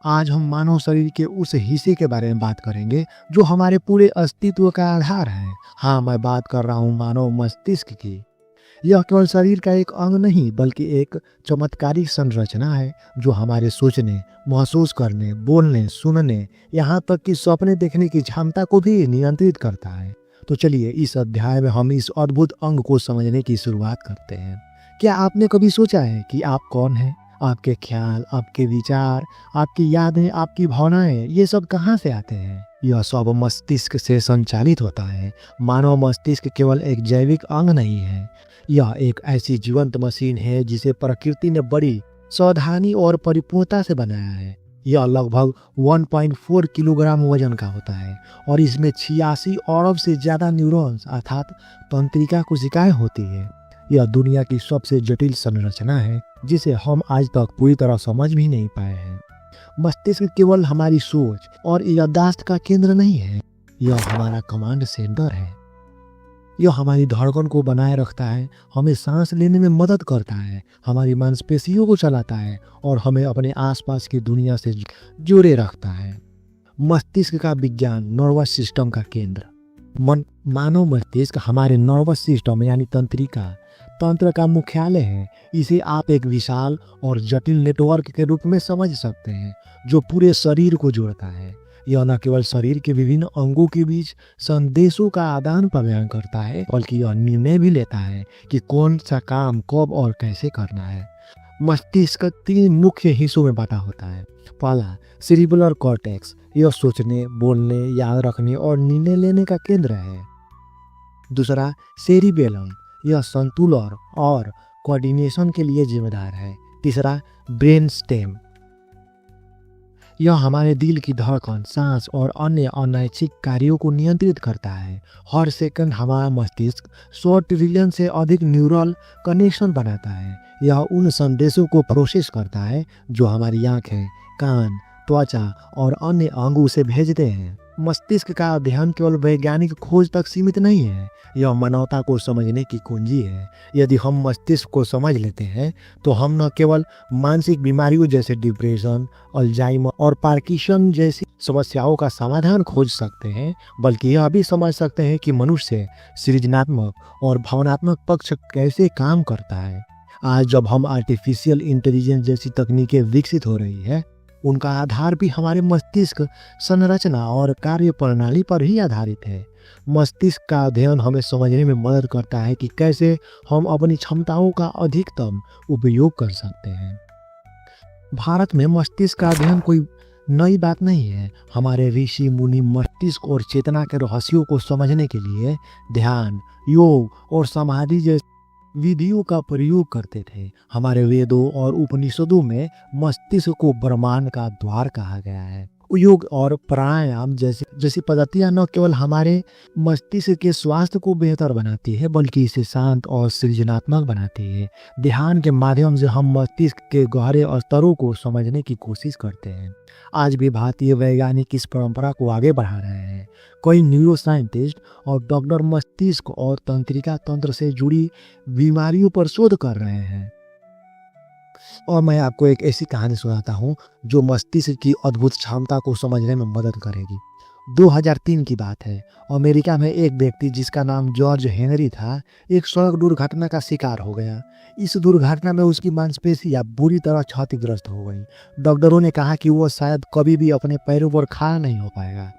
आज हम मानव शरीर के उस हिस्से के बारे में बात करेंगे जो हमारे पूरे अस्तित्व का आधार है। हाँ, मैं बात कर रहा हूँ मानव मस्तिष्क की। यह केवल शरीर का एक अंग नहीं बल्कि एक चमत्कारिक संरचना है जो हमारे सोचने, महसूस करने, बोलने, सुनने, यहाँ तक कि सपने देखने की क्षमता को भी नियंत्रित करता है। तो चलिए इस अध्याय में हम इस अद्भुत अंग को समझने की शुरुआत करते हैं। क्या आपने कभी सोचा है कि आप कौन हैं? आपके ख्याल, आपके विचार, आपकी यादें, आपकी भावनाएं, ये सब कहाँ से आते हैं? यह सब मस्तिष्क से संचालित होता है। मानव मस्तिष्क केवल एक जैविक अंग नहीं है, यह एक ऐसी जीवंत मशीन है जिसे प्रकृति ने बड़ी सावधानी और परिपूर्णता से बनाया है। यह लगभग 1.4 किलोग्राम वजन का होता है और इसमें 86 अरब से ज़्यादा न्यूरॉन्स अर्थात तंत्रिका कोशिकाएं होती है। यह दुनिया की सबसे जटिल संरचना है जिसे हम आज तक पूरी तरह समझ भी नहीं पाए हैं। मस्तिष्क केवल हमारी सोच और याददाश्त का केंद्र नहीं है, यह हमारा कमांड सेंटर है। यह हमारी धड़कन को बनाए रखता है, हमें सांस लेने में मदद करता है, हमारी मांसपेशियों को चलाता है और हमें अपने आसपास की दुनिया से जोड़े रखता है। मस्तिष्क का विज्ञान, नर्वस सिस्टम का केंद्र। मानव मस्तिष्क हमारे नर्वस सिस्टम यानी तंत्र का मुख्यालय है। इसे आप एक विशाल और जटिल नेटवर्क के रूप में समझ सकते हैं जो पूरे शरीर को जोड़ता है। यह न केवल शरीर के विभिन्न अंगों के बीच संदेशों का आदान प्रदान करता है बल्कि यह निर्णय भी लेता है कि कौन सा काम कब और कैसे करना है। मस्तिष्क 3 मुख्य हिस्सों में बांटा होता है। पहला, सेरिब्रल कॉर्टेक्स, यह सोचने, बोलने, याद रखने और निर्णय लेने का केंद्र है। दूसरा, सेरिबेलम, यह संतुलन और कोऑर्डिनेशन के लिए जिम्मेदार है। तीसरा, ब्रेन स्टेम, यह हमारे दिल की धड़कन, सांस और अन्य अनैच्छिक कार्यों को नियंत्रित करता है। हर सेकंड हमारा मस्तिष्क 100 ट्रिलियन से अधिक न्यूरल कनेक्शन बनाता है। यह उन संदेशों को प्रोसेस करता है जो हमारी आंखें, कान, त्वचा और अन्य अंगों से भेजते हैं। मस्तिष्क का अध्ययन केवल वैज्ञानिक खोज तक सीमित नहीं है, यह मानवता को समझने की कुंजी है। यदि हम मस्तिष्क को समझ लेते हैं तो हम न केवल मानसिक बीमारियों जैसे डिप्रेशन, अल्जाइमर और पार्किंसन जैसी समस्याओं का समाधान खोज सकते हैं बल्कि यह भी समझ सकते हैं कि मनुष्य सृजनात्मक और भावनात्मक पक्ष कैसे काम करता है। आज जब हम आर्टिफिशियल इंटेलिजेंस जैसी तकनीकें विकसित हो रही है, उनका आधार भी हमारे मस्तिष्क संरचना और कार्य प्रणाली पर ही आधारित है। मस्तिष्क का अध्ययन हमें समझने में मदद करता है कि कैसे हम अपनी क्षमताओं का अधिकतम उपयोग कर सकते हैं। भारत में मस्तिष्क का अध्ययन कोई नई बात नहीं है। हमारे ऋषि मुनि मस्तिष्क और चेतना के रहस्यों को समझने के लिए ध्यान, योग और समाधि जैसे विधियों का प्रयोग करते थे। हमारे वेदों और उपनिषदों में मस्तिष्क को ब्रह्मांड का द्वार कहा गया है। योग और प्राणायाम जैसी पद्धतियां न केवल हमारे मस्तिष्क के स्वास्थ्य को बेहतर बनाती है बल्कि इसे शांत और सृजनात्मक बनाती है। ध्यान के माध्यम से हम मस्तिष्क के गहरे स्तरों को समझने की कोशिश करते हैं। आज भी भारतीय वैज्ञानिक इस परंपरा को आगे बढ़ा रहे हैं। कई न्यूरो साइंटिस्ट और डॉक्टर मस्तिष्क और तंत्रिका तंत्र से जुड़ी बीमारियों पर शोध कर रहे हैं। और मैं आपको एक ऐसी कहानी सुनाता हूँ जो मस्तिष्क की अद्भुत क्षमता को समझने में मदद करेगी। 2003 की बात है। अमेरिका में एक व्यक्ति जिसका नाम जॉर्ज हेनरी था, एक सड़क दुर्घटना का शिकार हो गया। इस दुर्घटना में उसकी मांसपेशियां बुरी तरह क्षतिग्रस्त हो गई। डॉक्टरों ने कहा कि वो शायद कभी भी अपने पैरों पर खड़ा नहीं हो पाएगा,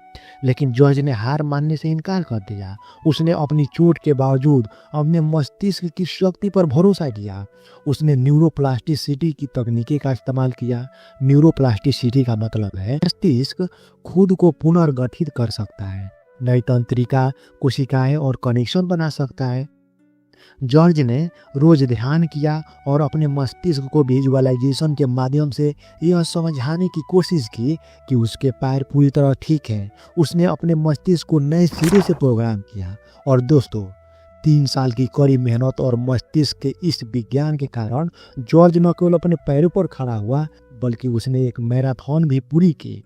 लेकिन जॉर्ज ने हार मानने से इनकार कर दिया। उसने अपनी चोट के बावजूद अपने मस्तिष्क की शक्ति पर भरोसा किया। उसने न्यूरोप्लास्टिसिटी की तकनीकी का इस्तेमाल किया। न्यूरोप्लास्टिसिटी का मतलब है मस्तिष्क खुद को पुनर्गठित कर सकता है, नई तंत्रिका कोशिकाएं और कनेक्शन बना सकता है। जॉर्ज ने रोज ध्यान किया और अपने मस्तिष्क को विजुअलाइजेशन के माध्यम से यह समझाने की कोशिश की कि उसके पैर पूरी तरह ठीक हैं। उसने अपने मस्तिष्क को नए सिरे से प्रोग्राम किया और दोस्तों 3 साल की कड़ी मेहनत और मस्तिष्क के इस विज्ञान के कारण जॉर्ज न केवल अपने पैरों पर खड़ा हुआ बल्कि उसने एक मैराथन भी पूरी की।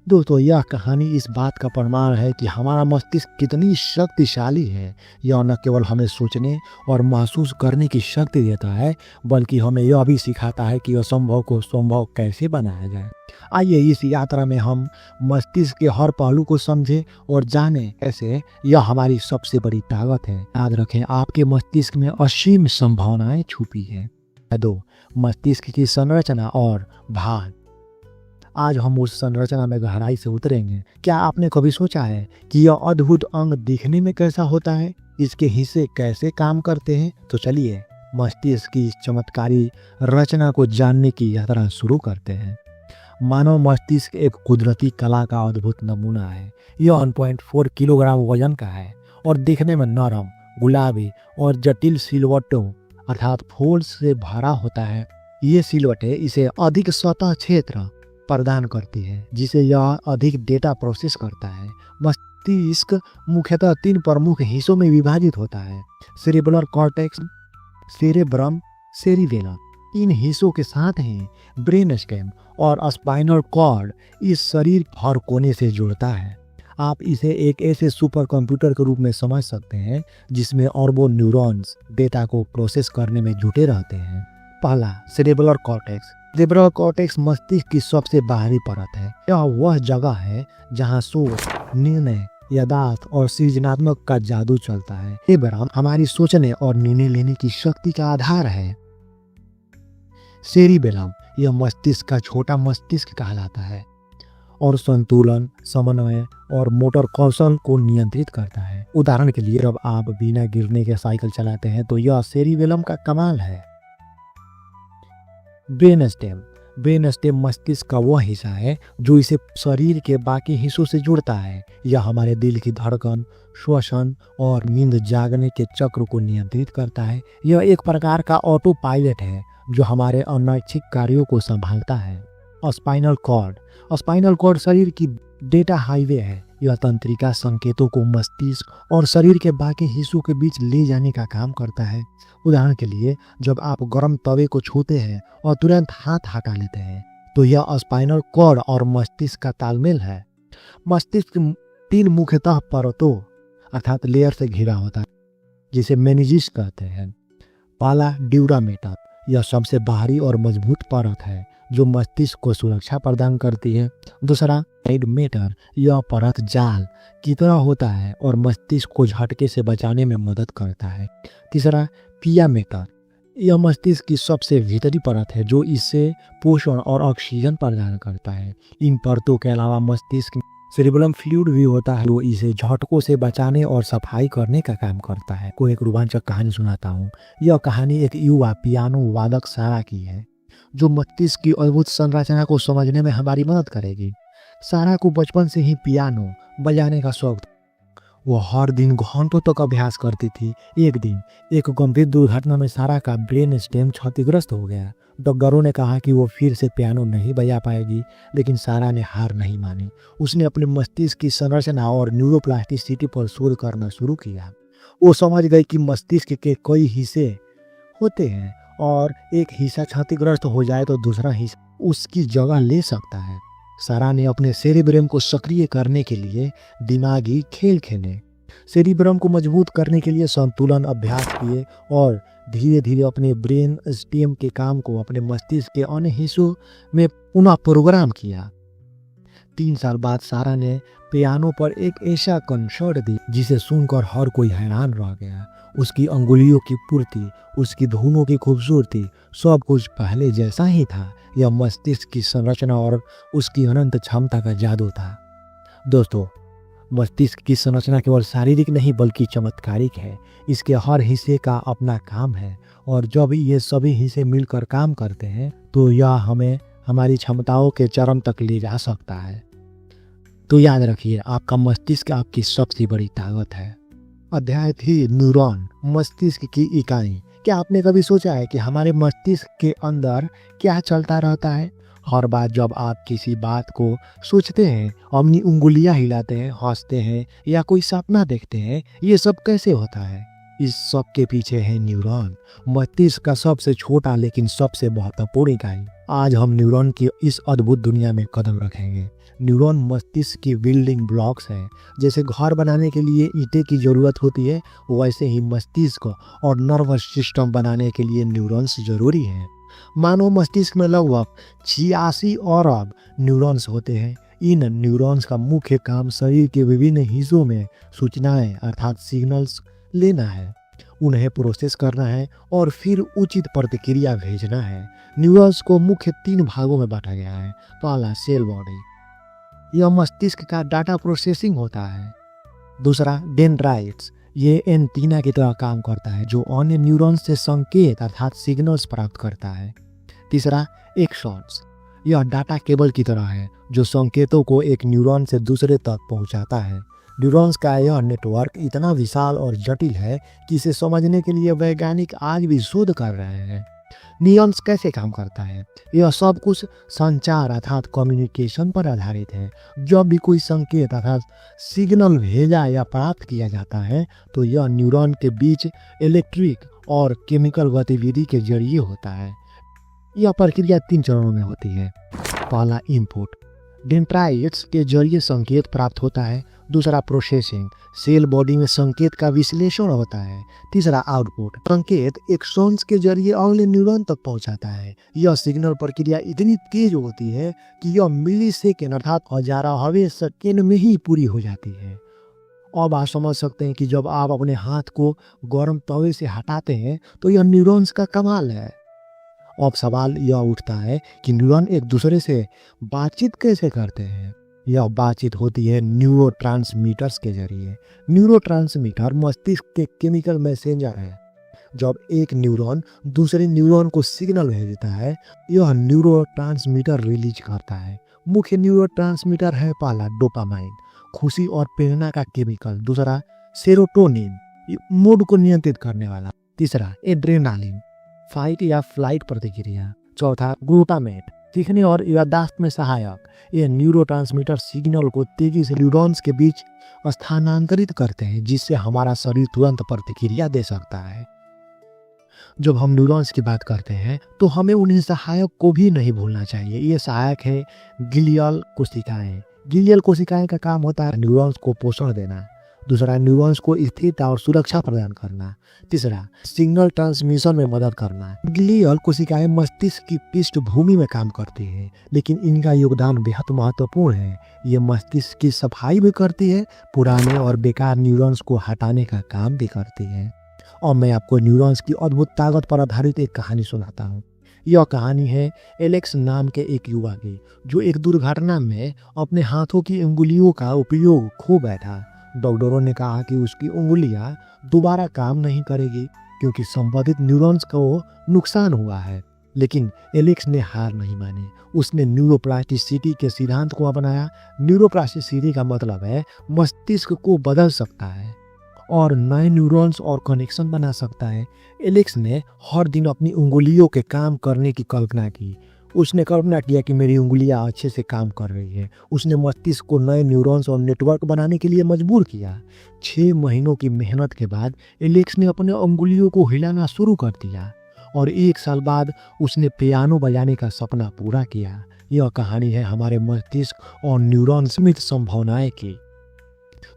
दोस्तों, यह कहानी इस बात का प्रमाण है कि हमारा मस्तिष्क कितनी शक्तिशाली है। यह न केवल हमें सोचने और महसूस करने की शक्ति देता है, बल्कि हमें यह भी सिखाता है कि असंभव को संभव कैसे बनाया जाए। आइए इस यात्रा में हम मस्तिष्क के हर पहलू को समझें और जानें कैसे यह हमारी सबसे बड़ी ताकत है। याद रखें, आपके मस्तिष्क में असीम संभावनाएं छुपी हैं। 2. मस्तिष्क की संरचना और भाग। आज हम उस संरचना में गहराई से उतरेंगे। क्या आपने कभी सोचा है कि यह अद्भुत अंग दिखने में कैसा होता है, इसके हिस्से कैसे काम करते हैं? तो चलिए मस्तिष्क की इस चमत्कारी रचना को जानने की यात्रा शुरू करते हैं। मानव मस्तिष्क एक कुदरती कला का अद्भुत नमूना है। यह 1.4 किलोग्राम वजन का है और दिखने में नरम, गुलाबी और जटिल सिलवटों अर्थात फोल्ड्स से भरा होता है। ये सिलवटें इसे अधिक सतह क्षेत्र प्रदान करती है, जिसे यह अधिक डेटा प्रोसेस करता है। मस्तिष्क मुख्यतः 3 प्रमुख हिस्सों में विभाजित होता है: सेरेब्रल कॉर्टेक्स, सेरेब्रम, सेरिबेलम। इन हिस्सों के साथ ही ब्रेन स्टेम और स्पाइनल कॉर्ड इस शरीर हर कोने से जुड़ता है। आप इसे एक ऐसे सुपर कंप्यूटर के रूप में समझ सकते हैं जिसमें अरबों न्यूरॉन्स डेटा को प्रोसेस करने में जुटे रहते हैं। पहला, सेरेब्रल कॉर्टेक्स। सेरेब्रल कॉर्टेक्स मस्तिष्क की सबसे बाहरी परत है। यह वह जगह है जहां सोच, निर्णय, यादाश्त और सृजनात्मक का जादू चलता है। सेरेब्रम हमारी सोचने और निर्णय लेने की शक्ति का आधार है। सेरिबेलम यह मस्तिष्क का छोटा मस्तिष्क कहलाता है और संतुलन, समन्वय और मोटर कौशल को नियंत्रित करता है। उदाहरण के लिए, जब आप बिना गिरने के साइकिल चलाते हैं तो यह सेरिबेलम का कमाल है। Brain stem. ब्रेन स्टेम मस्तिष्क का वह हिस्सा है जो इसे शरीर के बाकी हिस्सों से जुड़ता है। यह हमारे दिल की धड़कन, श्वसन और नींद जागने के चक्र को नियंत्रित करता है। यह एक प्रकार का ऑटो पायलट है जो हमारे अनैच्छिक कार्यों को संभालता है। Spinal cord. स्पाइनल कॉर्ड शरीर की डेटा हाईवे है। यह तंत्रिका संकेतों को मस्तिष्क और शरीर के बाकी हिस्सों के बीच ले जाने का काम करता है। उदाहरण के लिए, जब आप गर्म तवे को छूते हैं और तुरंत हाथ हटा लेते हैं तो यह स्पाइनल कॉर्ड और मस्तिष्क का तालमेल है। मस्तिष्क 3 मुख्यतः परतों अर्थात लेयर से घिरा होता है, जिसे मेनिंजिस कहते हैं। पहला, ड्यूरा मेटर। यह सबसे बाहरी और मजबूत परत है जो मस्तिष्क को सुरक्षा प्रदान करती है। दूसरा, साइड मेटर। यह परत जाल की तरह होता है और मस्तिष्क को झटके से बचाने में मदद करता है। तीसरा, पिया मेटर। यह मस्तिष्क की सबसे भीतरी परत है जो इससे पोषण और ऑक्सीजन प्रदान करता है। इन परतों के अलावा मस्तिष्क सेरिबेलम फ्लूइड भी होता है जो इसे झटकों से बचाने और सफाई करने का काम करता है। को एक रोमांचक कहानी सुनाता हूँ। यह कहानी एक युवा पियानो वादक सारा की है जो मस्तिष्क की अद्भुत संरचना को समझने में हमारी मदद करेगी। सारा को बचपन से ही पियानो बजाने का शौक था। वो हर दिन घंटों तक अभ्यास करती थी। एक दिन एक गंभीर दुर्घटना में सारा का ब्रेन स्टेम क्षतिग्रस्त हो गया। डॉक्टरों ने कहा कि वो फिर से पियानो नहीं बजा पाएगी, लेकिन सारा ने हार नहीं मानी। उसने अपने मस्तिष्क की संरचना और न्यूरोप्लास्टिसिटी पर शोध करना शुरू किया। वो समझ गई कि मस्तिष्क के कई हिस्से होते हैं और एक हिस्सा क्षतिग्रस्त हो जाए तो दूसरा हिस्सा उसकी जगह ले सकता है। सारा ने अपने सेरिब्रम को सक्रिय करने के लिए दिमागी खेल खेले, सेरिब्रम को मजबूत करने के लिए संतुलन अभ्यास किए और धीरे धीरे अपने ब्रेन स्टेम के काम को अपने मस्तिष्क के अन्य हिस्सों में पुनः प्रोग्राम किया। 3 साल बाद सारा ने पियानो पर एक ऐसा कंसर्ट दी जिसे सुनकर हर कोई हैरान रह गया। उसकी अंगुलियों की पूर्ति, उसकी धुनों की खूबसूरती, सब कुछ पहले जैसा ही था। यह मस्तिष्क की संरचना और उसकी अनंत क्षमता का जादू था। दोस्तों, मस्तिष्क की संरचना केवल शारीरिक नहीं बल्कि चमत्कारिक है। इसके हर हिस्से का अपना काम है और जब ये सभी हिस्से मिलकर काम करते हैं तो यह हमें हमारी क्षमताओं के चरम तक ले जा सकता है। तो याद रखिए, आपका मस्तिष्क आपकी सबसे बड़ी ताकत है। अध्याय 3, न्यूरॉन, मस्तिष्क की इकाई। क्या आपने कभी सोचा है कि हमारे मस्तिष्क के अंदर क्या चलता रहता है? हर बार जब आप किसी बात को सोचते हैं, अपनी उंगलियां हिलाते हैं, हंसते हैं या कोई सपना देखते हैं, ये सब कैसे होता है? इस सब के पीछे है न्यूरॉन, मस्तिष्क का सबसे छोटा लेकिन सबसे महत्वपूर्ण इकाई। आज हम न्यूरॉन की इस अद्भुत दुनिया में कदम रखेंगे। न्यूरॉन मस्तिष्क की बिल्डिंग ब्लॉक्स हैं। जैसे घर बनाने के लिए ईंटें की ज़रूरत होती है, वैसे ही मस्तिष्क और नर्वस सिस्टम बनाने के लिए न्यूरॉन्स ज़रूरी हैं। मानव मस्तिष्क में लगभग 86 अरब न्यूरॉन्स होते हैं। इन न्यूरॉन्स का मुख्य काम शरीर के विभिन्न हिस्सों में सूचनाएं अर्थात सिग्नल्स लेना है, उन्हें प्रोसेस करना है और फिर उचित प्रतिक्रिया भेजना है। न्यूरॉन्स को मुख्य 3 भागों में बांटा गया है। पहला सेल बॉडी, यह मस्तिष्क का डाटा प्रोसेसिंग होता है। दूसरा डेंड्राइट्स, ये एंटीना की तरह काम करता है जो अन्य न्यूरॉन्स से संकेत अर्थात सिग्नल्स प्राप्त करता है। तीसरा एक्सॉन्स, यह डाटा केबल की तरह है जो संकेतों को एक न्यूरॉन से दूसरे तक पहुंचाता है। न्यूरॉन्स का यह नेटवर्क इतना विशाल और जटिल है कि इसे समझने के लिए वैज्ञानिक आज भी शोध कर रहे हैं। न्यूरॉन्स कैसे काम करता है? यह सब कुछ संचार अर्थात कम्युनिकेशन पर आधारित है। जब भी कोई संकेत अर्थात सिग्नल भेजा या प्राप्त किया जाता है तो यह न्यूरॉन के बीच इलेक्ट्रिक और केमिकल गतिविधि के जरिए होता है। यह प्रक्रिया 3 चरणों में होती है। पहला इनपुट, डेंड्राइट्स के जरिए संकेत प्राप्त होता है। दूसरा प्रोसेसिंग, सेल बॉडी में संकेत का विश्लेषण होता है। तीसरा आउटपुट, संकेत एक्सॉन्स के जरिए अगले न्यूरॉन तक पहुंचाता है। यह सिग्नल प्रक्रिया इतनी तेज होती है कि यह मिलीसेकेंड अर्थात हजारों सेकेंड में ही पूरी हो जाती है। अब आप समझ सकते हैं कि जब आप अपने हाथ को गर्म तवे से हटाते हैं तो यह न्यूरॉन्स का कमाल है। अब सवाल यह उठता है कि न्यूरॉन एक दूसरे से बातचीत कैसे करते हैं? यह बातचीत होती है न्यूरोट्रांसमीटर्स के जरिए। न्यूरोट्रांसमीटर मस्तिष्क के केमिकल मैसेंजर है। जब एक न्यूरॉन दूसरे न्यूरॉन को सिग्नल भेजता है, यह न्यूरोट्रांसमीटर रिलीज करता है। मुख्य न्यूरोट्रांसमीटर है पहला डोपामाइन, खुशी और प्रेरणा का केमिकल। दूसरा सेरोटोनिन, मूड को नियंत्रित करने वाला। तीसरा एड्रेनालिन, फाइट या फ्लाइट प्रतिक्रिया। चौथा ग्लूटामेट, सीखने और याददाश्त में सहायक। ये न्यूरोट्रांसमीटर सिग्नल को तेजी से न्यूरॉन्स के बीच स्थानांतरित करते हैं जिससे हमारा शरीर तुरंत प्रतिक्रिया दे सकता है। जब हम न्यूरॉन्स की बात करते हैं तो हमें उन्हें सहायक को भी नहीं भूलना चाहिए। ये सहायक है ग्लियल कोशिकाएं। ग्लियल कोशिकाएं का काम होता है न्यूरॉन्स को पोषण देना। दूसरा न्यूरॉन्स को स्थिरता और सुरक्षा प्रदान करना। तीसरा सिग्नल ट्रांसमिशन में मदद करना। ग्लियल कोशिकाएं मस्तिष्क की पृष्ठभूमि में काम करती हैं, लेकिन इनका योगदान बेहद महत्वपूर्ण है। ये मस्तिष्क की सफाई भी करती है, पुराने और बेकार न्यूरॉन्स को हटाने का काम भी करती है। और मैं आपको न्यूरॉन्स की अद्भुत ताकत पर आधारित एक कहानी सुनाता हूँ। यह कहानी है एलेक्स नाम के एक युवा की, जो एक दुर्घटना में अपने हाथों की उंगलियों का उपयोग खो बैठा। डॉक्टरों ने कहा कि उसकी उंगलियां दोबारा काम नहीं करेगी क्योंकि संबंधित न्यूरॉन्स को नुकसान हुआ है। लेकिन एलेक्स ने हार नहीं मानी। उसने न्यूरोप्लास्टिसिटी के सिद्धांत को अपनाया। न्यूरोप्लास्टिसिटी का मतलब है मस्तिष्क को बदल सकता है और नए न्यूरॉन्स और कनेक्शन बना सकता है। एलेक्स ने हर दिन अपनी उंगलियों के काम करने की कल्पना की। उसने कल्पना किया कि मेरी उंगलियां अच्छे से काम कर रही है। उसने मस्तिष्क को नए न्यूरॉन्स और नेटवर्क बनाने के लिए मजबूर किया। 6 महीनों की मेहनत के बाद एलेक्स ने अपने उंगलियों को हिलाना शुरू कर दिया और 1 साल बाद उसने पियानो बजाने का सपना पूरा किया। यह कहानी है हमारे मस्तिष्क और न्यूरॉन समित संभावनाएं की।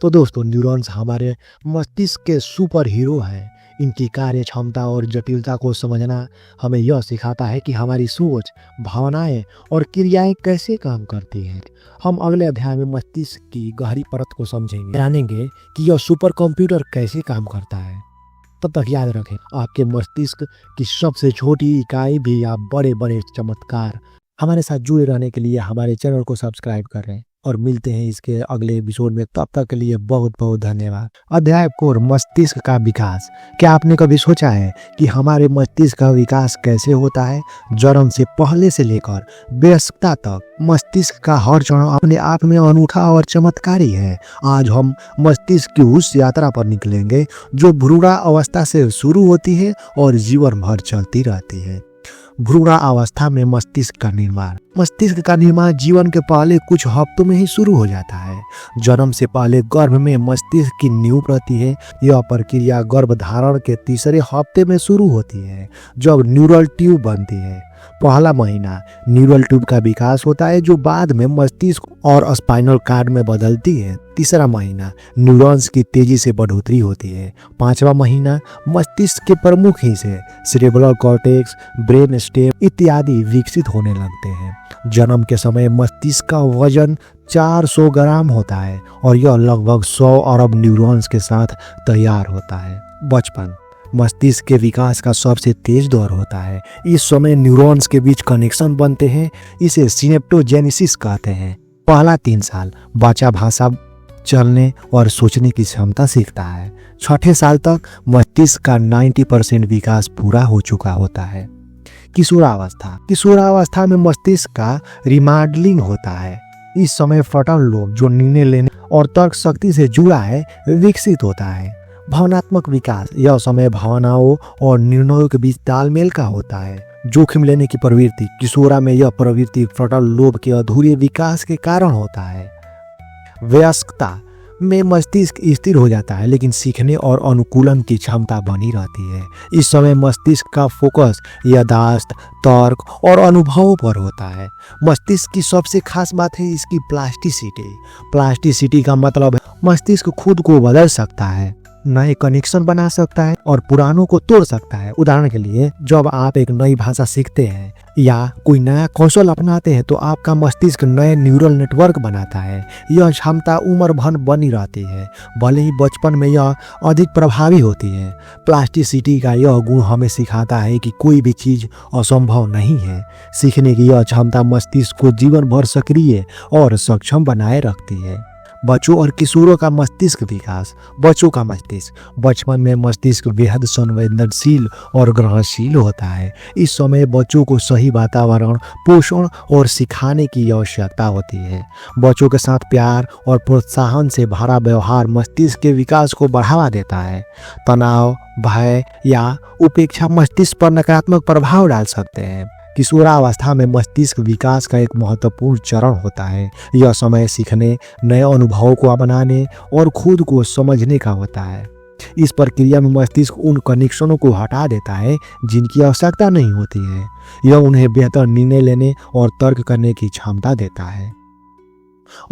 तो दोस्तों, न्यूरॉन्स हमारे मस्तिष्क के सुपर हीरो हैं। इनकी कार्य क्षमता और जटिलता को समझना हमें यह सिखाता है कि हमारी सोच, भावनाएं और क्रियाएं कैसे काम करती हैं। हम अगले अध्याय में मस्तिष्क की गहरी परत को समझेंगे, जानेंगे कि यह सुपर कंप्यूटर कैसे काम करता है। तब तक याद रखें, आपके मस्तिष्क की सबसे छोटी इकाई भी या बड़े बड़े चमत्कार। हमारे साथ जुड़े रहने के लिए हमारे चैनल को सब्सक्राइब करें और मिलते हैं इसके अगले एपिसोड में। तब तक के लिए बहुत बहुत धन्यवाद। अध्याय 4, मस्तिष्क का विकास। क्या आपने कभी सोचा है कि हमारे मस्तिष्क का विकास कैसे होता है? जन्म से पहले से लेकर वयस्कता तक मस्तिष्क का हर चरण अपने आप में अनूठा और चमत्कारी है। आज हम मस्तिष्क की उस यात्रा पर निकलेंगे जो भ्रूण अवस्था से शुरू होती है और जीवन भर चलती रहती है। भ्रूण अवस्था में मस्तिष्क का निर्माण। मस्तिष्क का निर्माण जीवन के पहले कुछ हफ्तों में ही शुरू हो जाता है। जन्म से पहले गर्भ में मस्तिष्क की नींव रहती है। यह प्रक्रिया गर्भधारण के तीसरे हफ्ते में शुरू होती है, जब न्यूरल ट्यूब बनती है। पहला महीना न्यूरल ट्यूब का विकास होता है जो बाद में मस्तिष्क और स्पाइनल कार्ड में बदलती है। तीसरा महीना न्यूरॉन्स की तेजी से बढ़ोतरी होती है। पांचवा महीना मस्तिष्क के प्रमुख हिस्से सेरेब्रल कॉर्टेक्स, ब्रेन स्टेम इत्यादि विकसित होने लगते हैं। जन्म के समय मस्तिष्क का वजन 400 ग्राम होता है और यह लगभग 100 अरब न्यूरॉन्स के साथ तैयार होता है। बचपन मस्तिष्क के विकास का सबसे तेज दौर होता है। इस समय न्यूरॉन्स के बीच कनेक्शन बनते हैं, इसे सिनेप्टोजेनेसिस कहते हैं। पहला 3 साल बच्चा भाषा, चलने और सोचने की क्षमता सीखता है। छठे साल तक मस्तिष्क का 90% विकास पूरा हो चुका होता है। किशोरावस्था में मस्तिष्क का रिमॉडलिंग होता है। इस समय फ्रंटल लोब जो निर्णय लेने और तर्क शक्ति से जुड़ा है विकसित होता है। भावनात्मक विकास, यह समय भावनाओं और निर्णयों के बीच तालमेल का होता है। जोखिम लेने की प्रवृत्ति, किशोरा में यह प्रवृत्ति फ्रंटल लोब के अधूरे विकास के कारण होता है। वयस्कता में मस्तिष्क स्थिर हो जाता है लेकिन सीखने और अनुकूलन की क्षमता बनी रहती है। इस समय मस्तिष्क का फोकस याददाश्त, तर्क और अनुभवों पर होता है। मस्तिष्क की सबसे खास बात है इसकी प्लास्टिसिटी का मतलब है मस्तिष्क खुद को बदल सकता है, नए कनेक्शन बना सकता है और पुरानों को तोड़ सकता है। उदाहरण के लिए, जब आप एक नई भाषा सीखते हैं या कोई नया कौशल अपनाते हैं तो आपका मस्तिष्क नए न्यूरल नेटवर्क बनाता है। यह क्षमता उम्र भर बनी रहती है, भले ही बचपन में यह अधिक प्रभावी होती है। प्लास्टिसिटी का यह गुण हमें सिखाता है कि कोई भी चीज़ असंभव नहीं है। सीखने की यह क्षमता मस्तिष्क को जीवन भर सक्रिय और सक्षम बनाए रखती है। बच्चों और किशोरों का मस्तिष्क विकास। बच्चों का मस्तिष्क बचपन में मस्तिष्क बेहद संवेदनशील और ग्रहणशील होता है। इस समय बच्चों को सही वातावरण, पोषण और सिखाने की आवश्यकता होती है। बच्चों के साथ प्यार और प्रोत्साहन से भरा व्यवहार मस्तिष्क के विकास को बढ़ावा देता है। तनाव, भय या उपेक्षा मस्तिष्क पर नकारात्मक प्रभाव डाल सकते हैं। किशोरावस्था में मस्तिष्क विकास का एक महत्वपूर्ण चरण होता है। यह समय सीखने, नए अनुभवों को अपनाने और खुद को समझने का होता है। इस प्रक्रिया में मस्तिष्क उन कनेक्शनों को हटा देता है जिनकी आवश्यकता नहीं होती है। यह उन्हें बेहतर निर्णय लेने और तर्क करने की क्षमता देता है।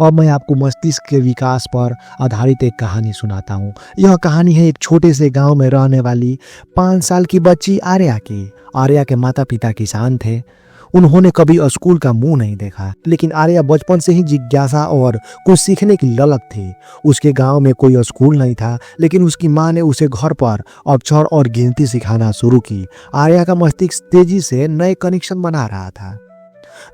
अब मैं आपको मस्तिष्क के विकास पर आधारित एक कहानी सुनाता हूँ। यह कहानी है एक छोटे से गांव में रहने वाली 5 साल की बच्ची आर्या की। आर्या के माता पिता किसान थे। उन्होंने कभी स्कूल का मुंह नहीं देखा, लेकिन आर्या बचपन से ही जिज्ञासा और कुछ सीखने की ललक थी। उसके गांव में कोई स्कूल नहीं था, लेकिन उसकी माँ ने उसे घर पर अक्षर और गिनती सिखाना शुरू की। आर्या का मस्तिष्क तेजी से नए कनेक्शन बना रहा था।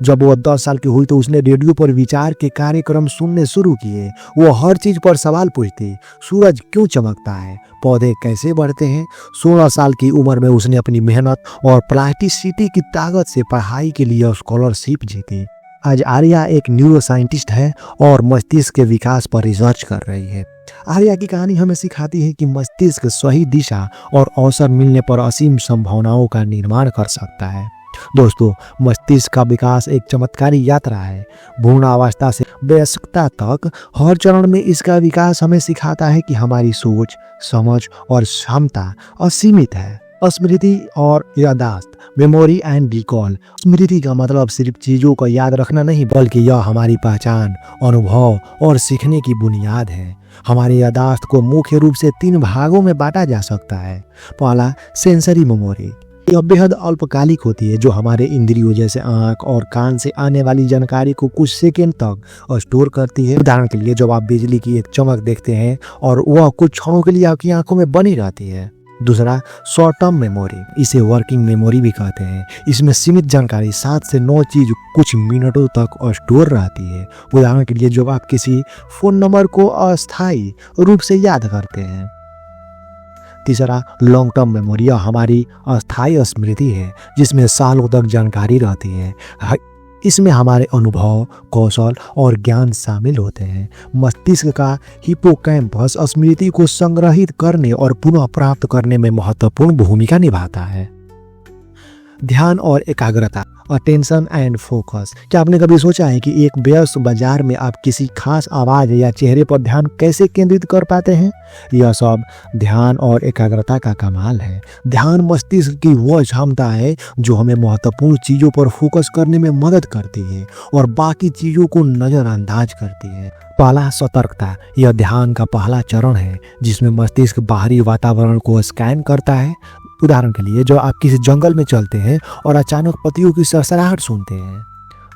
जब वो 10 साल की हुई तो उसने रेडियो पर विचार के कार्यक्रम सुनने शुरू किए। वो हर चीज पर सवाल पूछती। सूरज क्यों चमकता है, पौधे कैसे बढ़ते हैं। 16 साल की उम्र में उसने अपनी मेहनत और प्लास्टिसिटी की ताकत से पढ़ाई के लिए स्कॉलरशिप जीती। आज आर्या एक न्यूरो साइंटिस्ट है और मस्तिष्क के विकास पर रिसर्च कर रही है। आर्या की कहानी हमें सिखाती है कि मस्तिष्क सही दिशा और अवसर मिलने पर असीम संभावनाओं का निर्माण कर सकता है। दोस्तों, मस्तिष्क का विकास एक चमत्कारी यात्रा है। भ्रूणावस्था से वयस्कता तक हर चरण में इसका विकास हमें सिखाता है कि हमारी सोच, समझ और क्षमता असीमित है। स्मृति और याददाश्त, मेमोरी एंड रिकॉल। स्मृति का मतलब सिर्फ चीजों को याद रखना नहीं, बल्कि यह हमारी पहचान, अनुभव और सीखने की बुनियाद है। हमारी याददाश्त को मुख्य रूप से 3 भागों में बांटा जा सकता है। पहला, सेंसरी मेमोरी। यह बेहद अल्पकालिक होती है, जो हमारे इंद्रियों जैसे आंख और कान से आने वाली जानकारी को कुछ सेकंड तक स्टोर करती है। उदाहरण के लिए, जब आप बिजली की एक चमक देखते हैं और वह कुछ क्षणों के लिए आपकी आंखों में बनी रहती है। दूसरा, शॉर्ट टर्म मेमोरी। इसे वर्किंग मेमोरी भी कहते हैं। इसमें सीमित जानकारी 7 से 9 चीज कुछ मिनटों तक स्टोर रहती है। उदाहरण के लिए, जब आप किसी फोन नंबर को अस्थायी रूप से याद करते हैं। तीसरा, लॉन्ग टर्म मेमोरी। हमारी अस्थायी स्मृति है, जिसमें सालों तक जानकारी रहती है। इसमें हमारे अनुभव, कौशल और ज्ञान शामिल होते हैं। मस्तिष्क का हिप्पोकैम्पस स्मृति को संग्रहित करने और पुनः प्राप्त करने में महत्वपूर्ण भूमिका निभाता है। ध्यान और एकाग्रता, अटेंशन एंड फोकस। क्या आपने कभी सोचा है कि एक व्यस्त बाजार में आप किसी खास आवाज या चेहरे पर ध्यान कैसे केंद्रित कर पाते हैं? यह सब ध्यान और एकाग्रता का कमाल है। ध्यान मस्तिष्क की वह क्षमता है जो हमें महत्वपूर्ण चीजों पर फोकस करने में मदद करती है और बाकी चीजों को नजरअंदाज करती है। पहला, सतर्कता। यह ध्यान का पहला चरण है जिसमें मस्तिष्क बाहरी वातावरण को स्कैन करता है। उदाहरण के लिए, जो आप किसी जंगल में चलते हैं और अचानक पत्तियों की सरसराहट सुनते हैं।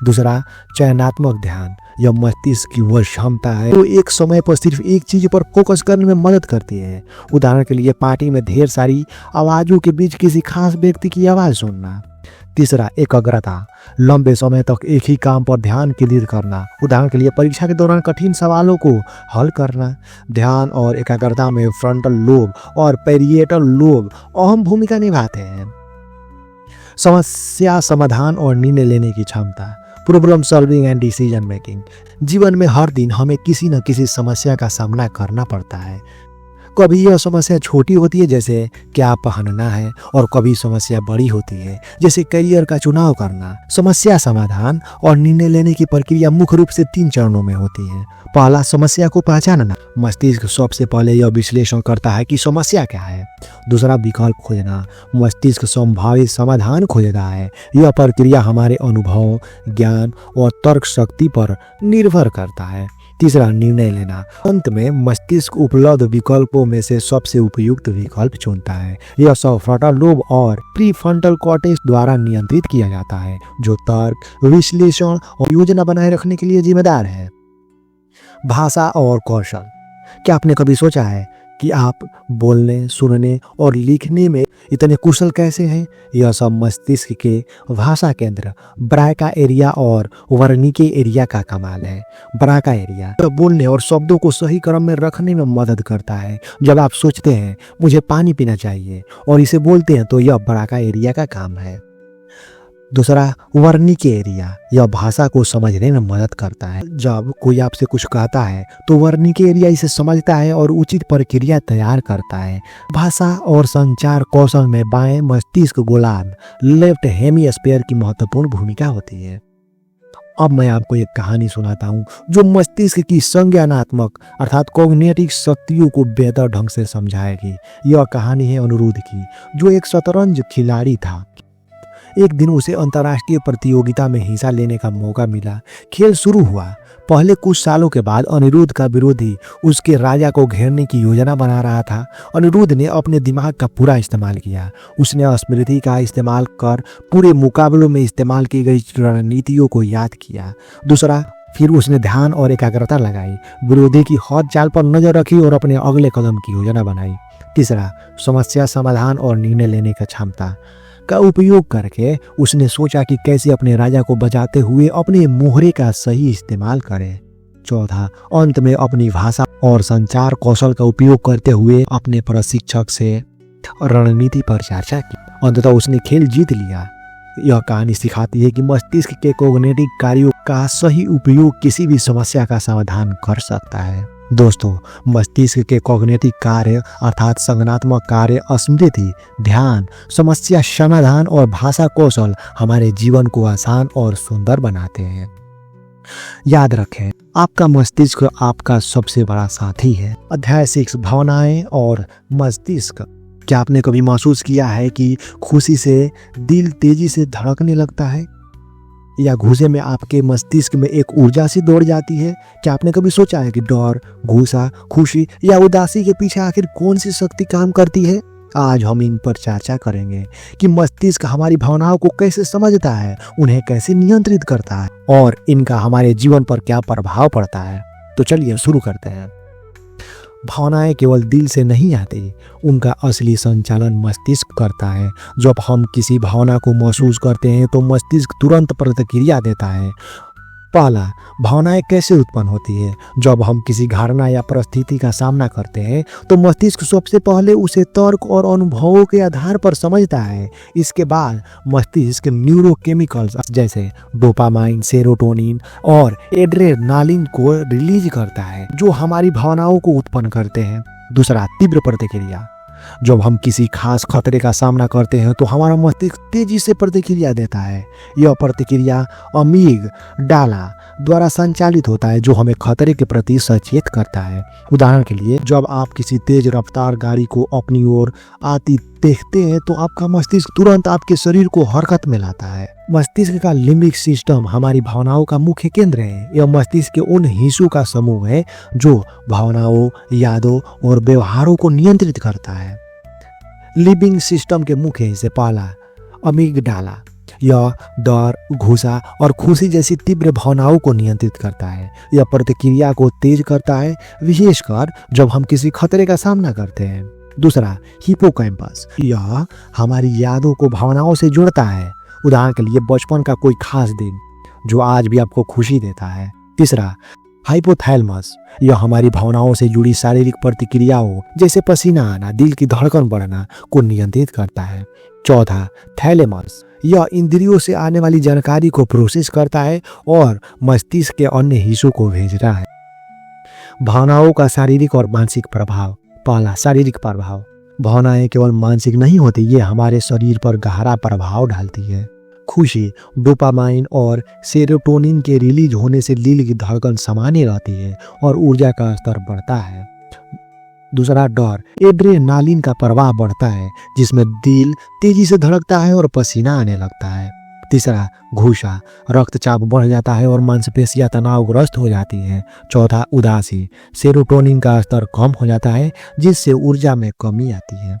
दूसरा, चयनात्मक ध्यान। यह मस्तिष्क की वह क्षमता है जो एक समय पर सिर्फ एक चीज पर फोकस करने में मदद करती है। उदाहरण के लिए, पार्टी में ढेर सारी आवाजों के बीच किसी खास व्यक्ति की आवाज सुनना। तीसरा, एकाग्रता। लंबे समय तक एक ही काम पर ध्यान केंद्रित करना। उदाहरण के लिए, परीक्षा के दौरान कठिन सवालों को हल करना। ध्यान और एकाग्रता में फ्रंटल लोब और पैरिएटल लोब अहम भूमिका निभाते हैं। समस्या समाधान और निर्णय लेने की क्षमता, problem solving and decision making. जीवन में हर दिन हमें किसी न किसी समस्या का सामना करना पड़ता है। कभी यह समस्या छोटी होती है, जैसे क्या पहनना है, और कभी समस्या बड़ी होती है, जैसे करियर का चुनाव करना। समस्या समाधान और निर्णय लेने की प्रक्रिया मुख्य रूप से 3 चरणों में होती है। पहला, समस्या को पहचानना। मस्तिष्क सबसे पहले यह विश्लेषण करता है कि समस्या क्या है। दूसरा, विकल्प खोजना। मस्तिष्क संभावित समाधान खोजता है। यह प्रक्रिया हमारे अनुभव, ज्ञान और तर्क शक्ति पर निर्भर करता है। तीसरा, निर्णय लेना। अंत में मस्तिष्क उपलब्ध विकल्पों में से सबसे उपयुक्त विकल्प चुनता है। यह सब फ्रंटल लोब और प्रीफ्रंटल कॉर्टेक्स द्वारा नियंत्रित किया जाता है, जो तर्क, विश्लेषण और योजना बनाए रखने के लिए जिम्मेदार है। भाषा और कौशल। क्या आपने कभी सोचा है कि आप बोलने, सुनने और लिखने में इतने कुशल कैसे हैं? यह सब मस्तिष्क के भाषा केंद्र ब्राका एरिया और वर्निके एरिया का कमाल है। ब्राका एरिया बोलने और शब्दों को सही क्रम में रखने में मदद करता है। जब आप सोचते हैं मुझे पानी पीना चाहिए और इसे बोलते हैं, तो यह ब्राका एरिया का काम है। दूसरा, वर्निके एरिया। यह भाषा को समझने में मदद करता है। जब कोई आपसे कुछ कहता है तो वर्निके एरिया इसे समझता है और उचित प्रक्रिया तैयार करता है। भाषा और संचार कौशल में बाएं मस्तिष्क गोलार्ध लेफ्ट हेमीस्फीयर की महत्वपूर्ण भूमिका होती है। अब मैं आपको एक कहानी सुनाता हूँ जो मस्तिष्क की संज्ञानात्मक अर्थात कॉग्निटिव शक्तियों को बेहतर ढंग से समझाएगी। यह कहानी है अनिरुद्ध की, जो एक शतरंज खिलाड़ी था। एक दिन उसे अंतर्राष्ट्रीय प्रतियोगिता में हिस्सा लेने का मौका मिला। खेल शुरू हुआ। पहले कुछ सालों के बाद अनिरुद्ध का विरोधी उसके राजा को घेरने की योजना बना रहा था। अनिरुद्ध ने अपने दिमाग का पूरा इस्तेमाल किया। उसने स्मृति का इस्तेमाल कर पूरे मुकाबलों में इस्तेमाल की गई रणनीतियों को याद किया। दूसरा, फिर उसने ध्यान और एकाग्रता लगाई, विरोधी की हद चाल पर नजर रखी और अपने अगले कदम की योजना बनाई। तीसरा, समस्या समाधान और निर्णय लेने की क्षमता का उपयोग करके उसने सोचा कि कैसे अपने राजा को बचाते हुए अपने मोहरे का सही इस्तेमाल करें। चौथा, अंत में अपनी भाषा और संचार कौशल का उपयोग करते हुए अपने प्रशिक्षक से रणनीति पर चर्चा की। अंततः उसने खेल जीत लिया। यह कहानी सिखाती है कि मस्तिष्क के कॉग्निटिव कार्यों का सही उपयोग किसी भी समस्या का समाधान कर सकता है। दोस्तों, मस्तिष्क के कॉग्निटिव कार्य अर्थात संज्ञानात्मक कार्य, स्मृति, ध्यान, समस्या समाधान और भाषा कौशल हमारे जीवन को आसान और सुंदर बनाते हैं। याद रखें, आपका मस्तिष्क आपका सबसे बड़ा साथी है। अध्याय 6, भावनाएं और मस्तिष्क। क्या आपने कभी महसूस किया है कि खुशी से दिल तेजी से धड़कने लगता है, या गुस्से में आपके मस्तिष्क में एक ऊर्जा सी दौड़ जाती है? क्या आपने कभी सोचा है कि डर, गुस्सा, खुशी या उदासी के पीछे आखिर कौन सी शक्ति काम करती है? आज हम इन पर चर्चा करेंगे कि मस्तिष्क हमारी भावनाओं को कैसे समझता है, उन्हें कैसे नियंत्रित करता है और इनका हमारे जीवन पर क्या प्रभाव पड़ता है। तो चलिए शुरू करते हैं। भावनाएं केवल दिल से नहीं आती, उनका असली संचालन मस्तिष्क करता है। जब हम किसी भावना को महसूस करते हैं तो मस्तिष्क तुरंत प्रतिक्रिया देता है। पहला, भावनाएं कैसे उत्पन्न होती है? जब हम किसी घटना या परिस्थिति का सामना करते हैं तो मस्तिष्क सबसे पहले उसे तर्क और अनुभवों के आधार पर समझता है। इसके बाद मस्तिष्क न्यूरोकेमिकल्स जैसे डोपामाइन, सेरोटोनिन और एड्रेनालिन को रिलीज करता है, जो हमारी भावनाओं को उत्पन्न करते हैं। दूसरा, तीव्र प्रतिक्रिया। जब हम किसी खास खतरे का सामना करते हैं तो हमारा मस्तिष्क तेजी से प्रतिक्रिया देता है। यह प्रतिक्रिया अमीगडाला द्वारा संचालित होता है, जो हमें खतरे के प्रति सचेत करता है। उदाहरण के लिए, जब आप किसी तेज रफ्तार गाड़ी को अपनी ओर आती देखते हैं तो आपका मस्तिष्क तुरंत आपके शरीर को हरकत में लाता है। मस्तिष्क का लिम्बिक सिस्टम हमारी भावनाओं का मुख्य केंद्र है। यह मस्तिष्क के उन हिस्सों का समूह है जो भावनाओं, यादों और व्यवहारों को नियंत्रित करता है। लिम्बिक सिस्टम के मुख्य हिस्से, पहला अमीगडाला, यह डर, गुस्सा और खुशी जैसी तीव्र भावनाओं को नियंत्रित करता है। यह प्रतिक्रिया को तेज करता है, विशेषकर जब हम किसी खतरे का सामना करते हैं। दूसरा, हिपोकैम्पस, यह हमारी यादों को भावनाओं से जोड़ता है। उदाहरण के लिए, बचपन का कोई खास दिन जो आज भी आपको खुशी देता है। तीसरा, हाइपोथैलेमस, यह हमारी भावनाओं से जुड़ी शारीरिक प्रतिक्रियाओं जैसे पसीना आना, दिल की धड़कन बढ़ना को नियंत्रित करता है। चौथा, थैलेमस, यह इंद्रियों से आने वाली जानकारी को प्रोसेस करता है और मस्तिष्क के अन्य हिस्सों को भेजता है। भावनाओं का शारीरिक और मानसिक प्रभाव। पहला, शारीरिक प्रभाव। भावनाएं केवल मानसिक नहीं होती, ये हमारे शरीर पर गहरा प्रभाव डालती है। खुशी, डोपामाइन और सेरोटोनिन के रिलीज होने से दिल की धड़कन सामान्य रहती है और ऊर्जा का स्तर बढ़ता है। दूसरा, डर, एड्रेनालिन का प्रवाह बढ़ता है जिसमें दिल तेजी से धड़कता है और पसीना आने लगता है। तीसरा, गुस्सा, रक्तचाप बढ़ जाता है और मांसपेशियां तनावग्रस्त हो जाती हैं। चौथा, उदासी, सेरोटोनिन का स्तर कम हो जाता है जिससे ऊर्जा में कमी आती है।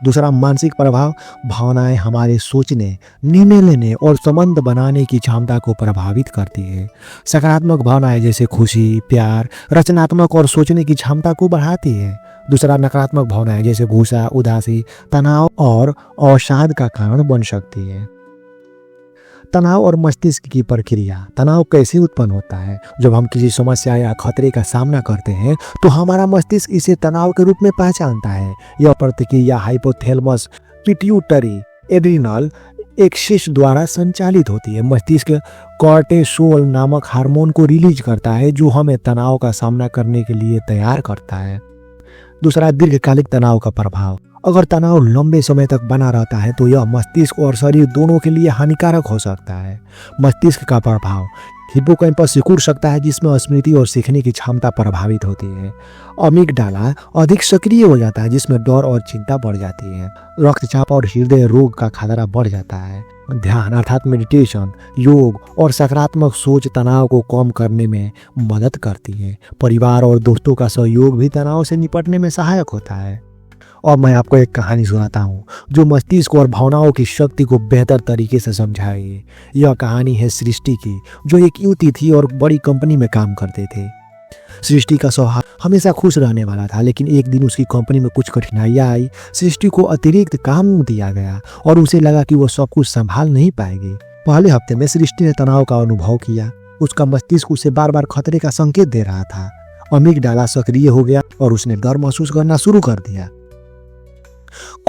दूसरा, मानसिक प्रभाव, भावनाएं हमारे सोचने, निर्णय लेने और संबंध बनाने की क्षमता को प्रभावित करती है। सकारात्मक भावनाएं जैसे खुशी, प्यार, रचनात्मक और सोचने की क्षमता को बढ़ाती है। दूसरा, नकारात्मक भावनाएं जैसे गुस्सा, उदासी, तनाव और अवसाद का कारण बन सकती है। तनाव और मस्तिष्क की प्रक्रिया। तनाव कैसे उत्पन्न होता है? जब हम किसी समस्या या खतरे का सामना करते हैं तो हमारा मस्तिष्क इसे तनाव के रूप में पहचानता है। यह प्रतिक्रिया हाइपोथैलेमस पिट्यूटरी एड्रिनल एक्सिस द्वारा संचालित होती है। मस्तिष्क कॉर्टिसोल नामक हार्मोन को रिलीज करता है जो हमें तनाव का सामना करने के लिए तैयार करता है। दूसरा, दीर्घकालिक तनाव का प्रभाव। अगर तनाव लंबे समय तक बना रहता है तो यह मस्तिष्क और शरीर दोनों के लिए हानिकारक हो सकता है। मस्तिष्क का प्रभाव, हिप्पोकैम्पस सिकुड़ सकता है जिसमें स्मृति और सीखने की क्षमता प्रभावित होती है। अमीगडाला अधिक सक्रिय हो जाता है जिसमें डर और चिंता बढ़ जाती है। रक्तचाप और हृदय रोग का खतरा बढ़ जाता है। ध्यान अर्थात मेडिटेशन, योग और सकारात्मक सोच तनाव को कम करने में मदद करती है। परिवार और दोस्तों का सहयोग भी तनाव से निपटने में सहायक होता है। और मैं आपको एक कहानी सुनाता हूँ जो मस्तिष्क और भावनाओं की शक्ति को बेहतर तरीके से समझाएगी। यह कहानी है सृष्टि की, जो एक युवती थी और बड़ी कंपनी में काम करते थे। सृष्टि का स्वभाव हमेशा खुश रहने वाला था, लेकिन एक दिन उसकी कंपनी में कुछ कठिनाइयाँ आई। सृष्टि को अतिरिक्त काम दिया गया और उसे लगा कि वो सब कुछ संभाल नहीं पाएगी। पहले हफ्ते में सृष्टि ने तनाव का अनुभव किया। उसका मस्तिष्क उसे बार बार खतरे का संकेत दे रहा था। अमीगडाला सक्रिय हो गया और उसने डर महसूस करना शुरू कर दिया।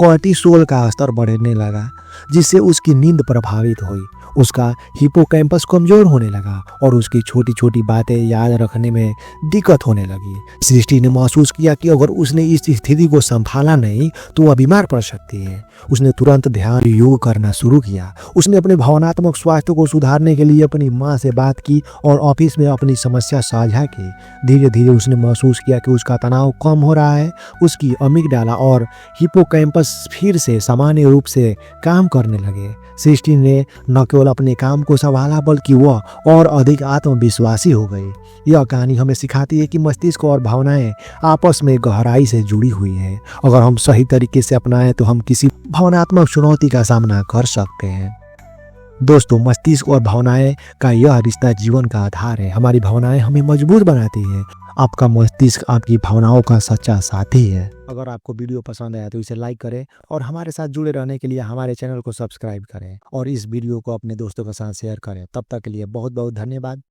कॉर्टिसोल का स्तर बढ़ने लगा जिससे उसकी नींद प्रभावित हुई। उसका हिप्पोकैम्पस कमजोर होने लगा और उसकी छोटी छोटी बातें याद रखने में दिक्कत होने लगी। सृष्टि ने महसूस किया कि अगर उसने इस स्थिति को संभाला नहीं तो वह बीमार पड़ सकती है। उसने तुरंत ध्यान योग करना शुरू किया। उसने अपने भावनात्मक स्वास्थ्य को सुधारने के लिए अपनी माँ से बात की और ऑफिस में अपनी समस्या साझा की। धीरे धीरे उसने महसूस किया कि उसका तनाव कम हो रहा है। उसकी अमीगडाला और हिप्पोकैम्पस फिर से सामान्य रूप से काम करने लगे। सृष्टि ने न केवल अपने काम को संभाला बल्कि वह और अधिक आत्मविश्वासी हो गई। यह कहानी हमें सिखाती है कि मस्तिष्क और भावनाएं आपस में गहराई से जुड़ी हुई हैं। अगर हम सही तरीके से अपनाएं तो हम किसी भावनात्मक चुनौती का सामना कर सकते हैं। दोस्तों, मस्तिष्क और भावनाएं का यह रिश्ता जीवन का आधार है। हमारी भावनाएं हमें मजबूत बनाती हैं। आपका मस्तिष्क आपकी भावनाओं का सच्चा साथी है। अगर आपको वीडियो पसंद आया तो इसे लाइक करें और हमारे साथ जुड़े रहने के लिए हमारे चैनल को सब्सक्राइब करें और इस वीडियो को अपने दोस्तों के साथ शेयर करें। तब तक के लिए बहुत बहुत धन्यवाद।